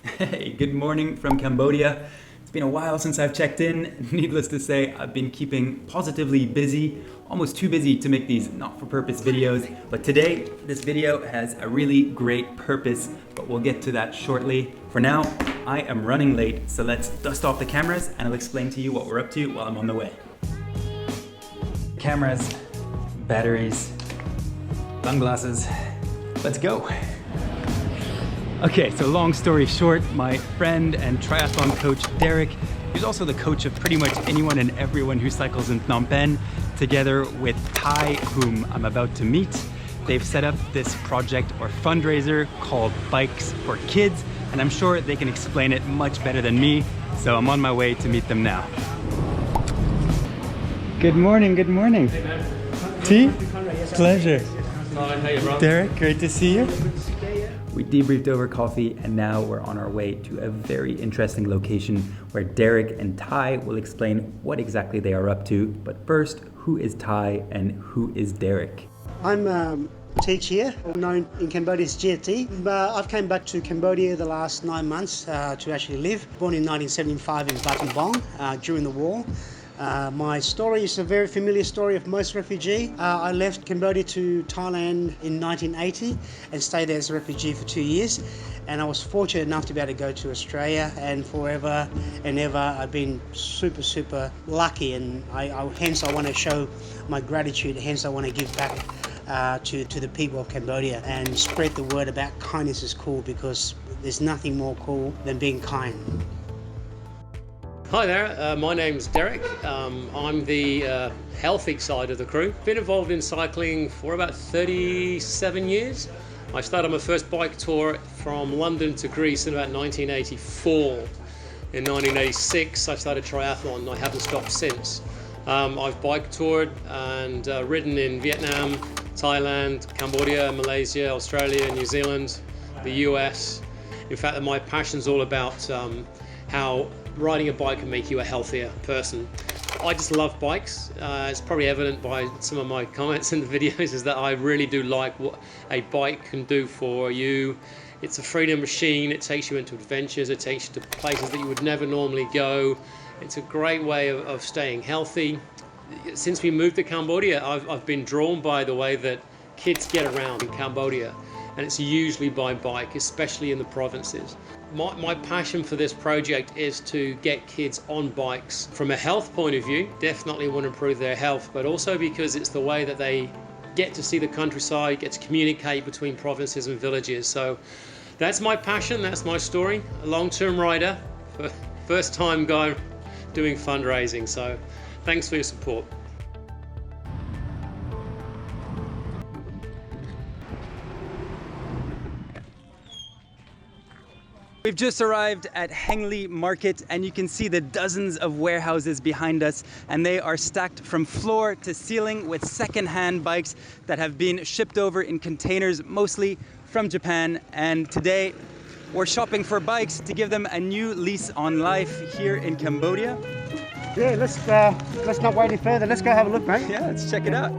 Hey, good morning from Cambodia. It's been a while since I've checked in. Needless to say, I've been keeping positively busy, almost too busy to make these not-for-purpose videos. But today, this video has a really great purpose, but we'll get to that shortly. For now, I am running late, so let's dust off the cameras and I'll explain to you what we're up to while I'm on the way. Cameras, batteries, sunglasses, let's go. Okay, so long story short, my friend and triathlon coach Derrick, who's also the coach of pretty much anyone and everyone who cycles in Phnom Penh, together with Ty, whom I'm about to meet, they've set up this project or fundraiser called Bikes4Kids, and I'm sure they can explain it much better than me, so I'm on my way to meet them now. Good morning, good morning. Hey man. T? Conrad, yes, Pleasure. Hi, how you, bro? Derrick, great to see you. We debriefed over coffee and now we're on our way to a very interesting location where Derrick and Ty will explain what exactly they are up to. But first, who is Ty and who is Derrick? I'm Chea, known in Cambodia as Chea. I've come back to Cambodia the last 9 months to actually live. Born in 1975 in Battambang during the war. My story is a very familiar story of most refugees. I left Cambodia to Thailand in 1980 and stayed there as a refugee for 2 years. And I was fortunate enough to be able to go to Australia, and forever and ever I've been super lucky, and hence I want to show my gratitude, hence I want to give back to the people of Cambodia and spread the word about kindness is cool, because there's nothing more cool than being kind. Hi there, my name's Derrick. I'm the healthy side of the crew. Been involved in cycling for about 37 years. I started my first bike tour from London to Greece in about 1984. In 1986 I started triathlon and I haven't stopped since. I've bike toured and ridden in Vietnam, Thailand, Cambodia, Malaysia, Australia, New Zealand, the US. In fact, my passion's all about how riding a bike can make you a healthier person. I just love bikes. It's probably evident by some of my comments in the videos is that I really do like what a bike can do for you. It's a freedom machine. It takes you into adventures. It takes you to places that you would never normally go. It's a great way of staying healthy. Since we moved to Cambodia, I've been drawn by the way that kids get around in Cambodia, and it's usually by bike, especially in the provinces. My passion for this project is to get kids on bikes from a health point of view. Definitely want to improve their health, but also because it's the way that they get to see the countryside, get to communicate between provinces and villages. So that's my passion, that's my story. A long-term rider, first time guy doing fundraising. So thanks for your support. We've just arrived at Heng Ly market and you can see the dozens of warehouses behind us, and they are stacked from floor to ceiling with second-hand bikes that have been shipped over in containers, mostly from Japan. And today we're shopping for bikes to give them a new lease on life here in Cambodia. Yeah, let's not wait any further. Let's go have a look, mate. Yeah, let's check it out.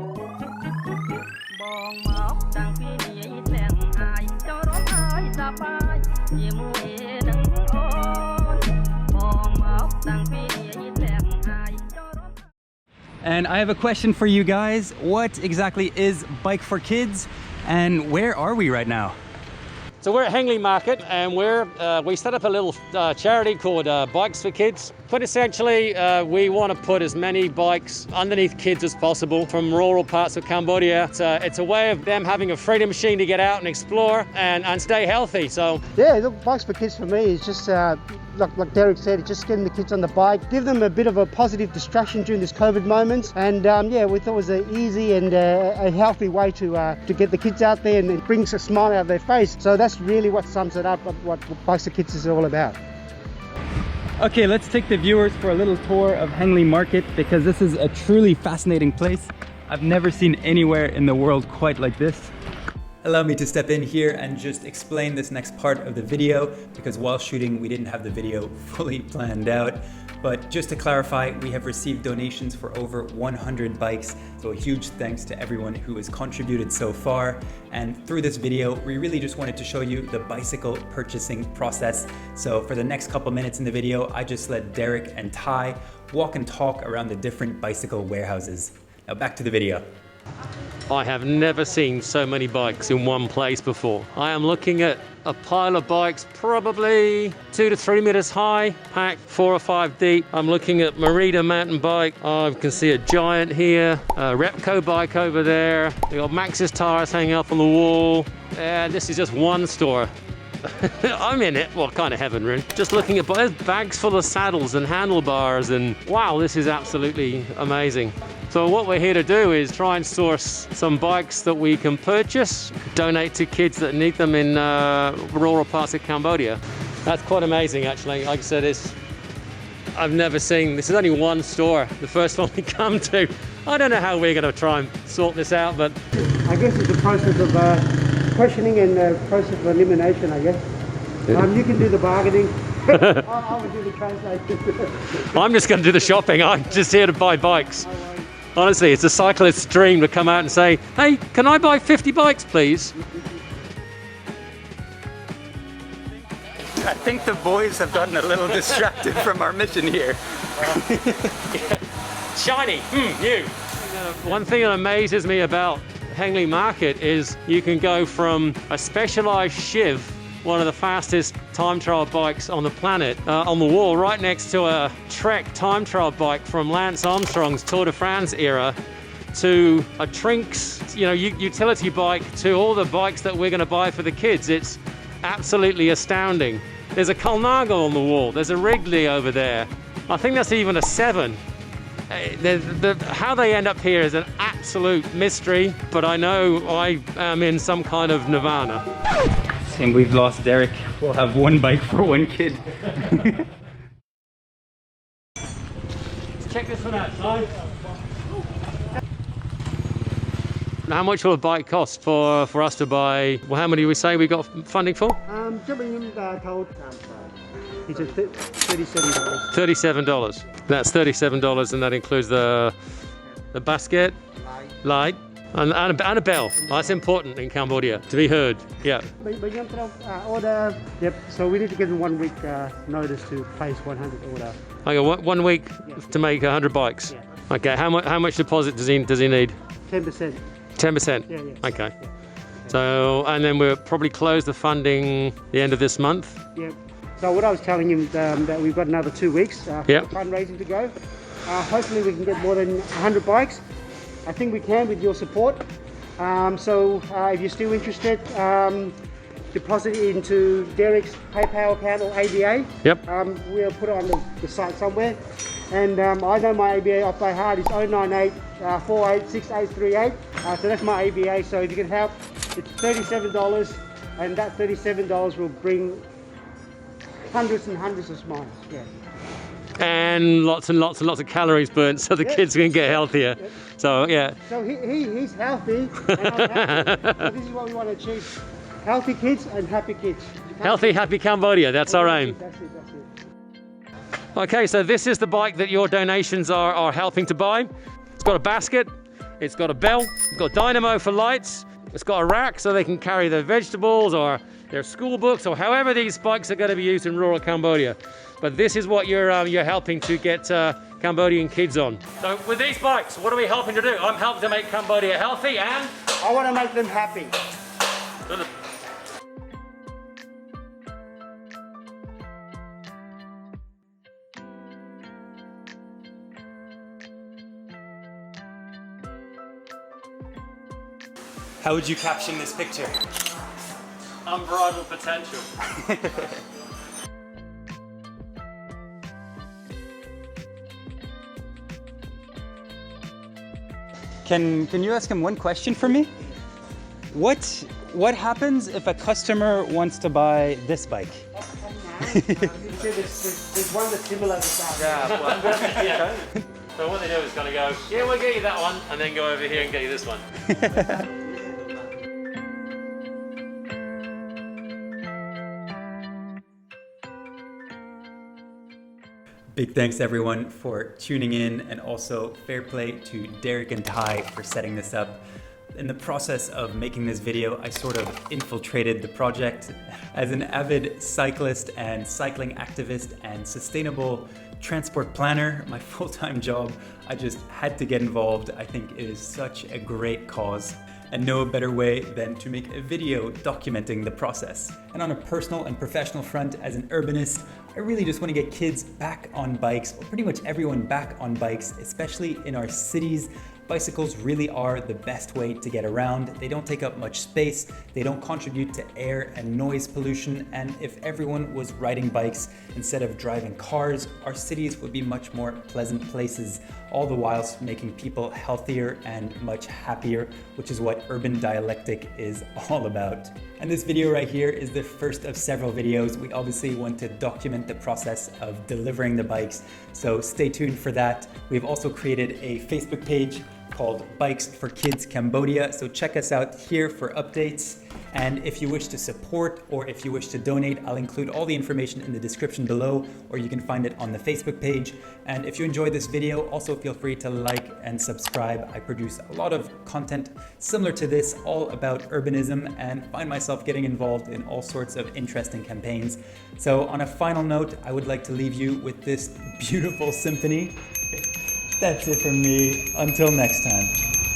And I have a question for you guys. What exactly is Bike4Kids and where are we right now? So we're at Heng Ly Market, and we set up a little charity called Bikes4Kids. But essentially, we want to put as many bikes underneath kids as possible from rural parts of Cambodia. It's a way of them having a freedom machine to get out and explore and stay healthy. So yeah, look, Bikes4Kids for me is just like Derrick said, just getting the kids on the bike, give them a bit of a positive distraction during this COVID moment. And yeah, we thought it was an easy and a healthy way to get the kids out there and it brings a smile out of their face. So that's really what sums it up, what Bikes4Kids is all about. Okay, let's take the viewers for a little tour of Heng Ly Market, because this is a truly fascinating place. I've never seen anywhere in the world quite like this. allow me to step in here and just explain this next part of the video, because while shooting we didn't have the video fully planned out. But just to clarify, we have received donations for over 100 bikes, so a huge thanks to everyone who has contributed so far. And through this video, we really just wanted to show you the bicycle purchasing process. So for the next couple minutes in the video, I just let Derrick and Ty walk and talk around the different bicycle warehouses. Now back to the video. I have never seen so many bikes in one place before. I am looking at a pile of bikes probably 2 to 3 meters high, packed 4 or 5 deep. I'm looking at Merida mountain bike. I can see a Giant here, a Repco bike over there. We got Maxxis tires hanging up on the wall. And this is just one store. I'm in it, well, kind of heaven really. Just looking at there's bags full of saddles and handlebars, and wow, this is absolutely amazing. So what we're here to do is try and source some bikes that we can purchase, donate to kids that need them in rural parts of Cambodia. That's quite amazing actually. Like I said, I've never seen, this is only one store, the first one we come to. I don't know how we're going to try and sort this out, but I guess it's a process of questioning and process of elimination, I guess. You can do the bargaining. I will do the translation. I'm just going to do the shopping. I'm just here to buy bikes. Honestly, it's a cyclist's dream to come out and say, hey, can I buy 50 bikes, please? I think the boys have gotten a little distracted from our mission here. Shiny, new. One thing that amazes me about Heng Ly market is you can go from a specialized Shiv, one of the fastest time trial bikes on the planet, on the wall right next to a Trek time trial bike from Lance Armstrong's Tour de France era, to a Trinks, utility bike, to all the bikes that we're going to buy for the kids. It's absolutely astounding. There's a Colnago on the wall. There's a Wrigley over there. I think that's even a 7. How they end up here is an absolute mystery, but I know I am in some kind of nirvana. And we've lost Derrick. We'll have one bike for one kid. Let's check this one out, Si. How much will a bike cost for us to buy? Well, how many do we say we got funding for? It's $37. $37. That's $37, and that includes the basket, light, and a bell. That's important in Cambodia, to be heard. Yeah. Order. Yep. So we need to give them 1 week notice to place 100 order. Okay, 1 week to make 100 bikes. Yeah. Okay. How much deposit does he need? 10%. 10%. Yeah. Okay. Yeah. So, and then we'll probably close the funding the end of this month. Yep. So what I was telling him that we've got another 2 weeks for fundraising to go. Hopefully we can get more than 100 bikes. I think we can with your support. So if you're still interested, deposit it into Derrick's PayPal account or ABA. Yep. We'll put it on the site somewhere. And I know my ABA off by heart is 098 486838. So that's my ABA. So if you can help, it's $37, and that $37 will bring hundreds and hundreds of smiles. Yeah. And lots of calories burnt, so the kids can get healthier. Yep. So yeah. So he's healthy, and I'm happy. So this is what we want to achieve: healthy kids and happy kids. Healthy, happy Cambodia. That's our aim. That's it. Okay, so this is the bike that your donations are helping to buy. It's got a basket, it's got a bell, it's got dynamo for lights, it's got a rack so they can carry their vegetables or their school books or however these bikes are going to be used in rural Cambodia. But this is what you're helping to get Cambodian kids on. So with these bikes, what are we helping to do? I'm helping to make Cambodia healthy, and I want to make them happy. How would you caption this picture? Unbridled potential. Can you ask him one question for me? What happens if a customer wants to buy this bike? There's one that's similar to that. Yeah. So what they do is kind of go, yeah, we'll get you that one, and then go over here and get you this one. Big thanks everyone for tuning in, and also fair play to Derrick and Ty for setting this up. In the process of making this video, I sort of infiltrated the project. As an avid cyclist and cycling activist and sustainable transport planner, my full-time job, I just had to get involved. I think it is such a great cause, and no better way than to make a video documenting the process. And on a personal and professional front, as an urbanist, I really just want to get kids back on bikes, or pretty much everyone back on bikes, especially in our cities. Bicycles really are the best way to get around. They don't take up much space, they don't contribute to air and noise pollution, and if everyone was riding bikes instead of driving cars, our cities would be much more pleasant places, all the whilst making people healthier and much happier, which is what Urban Dialectic is all about. And this video right here is the first of several videos. We obviously want to document the process of delivering the bikes, so stay tuned for that. We've also created a Facebook page called Bikes4Kids Cambodia, so check us out here for updates. And if you wish to support or if you wish to donate, I'll include all the information in the description below, or you can find it on the Facebook page. And if you enjoyed this video, also feel free to like and subscribe. I produce a lot of content similar to this, all about urbanism, and find myself getting involved in all sorts of interesting campaigns. So on a final note, I would like to leave you with this beautiful symphony. That's it from me. Until next time.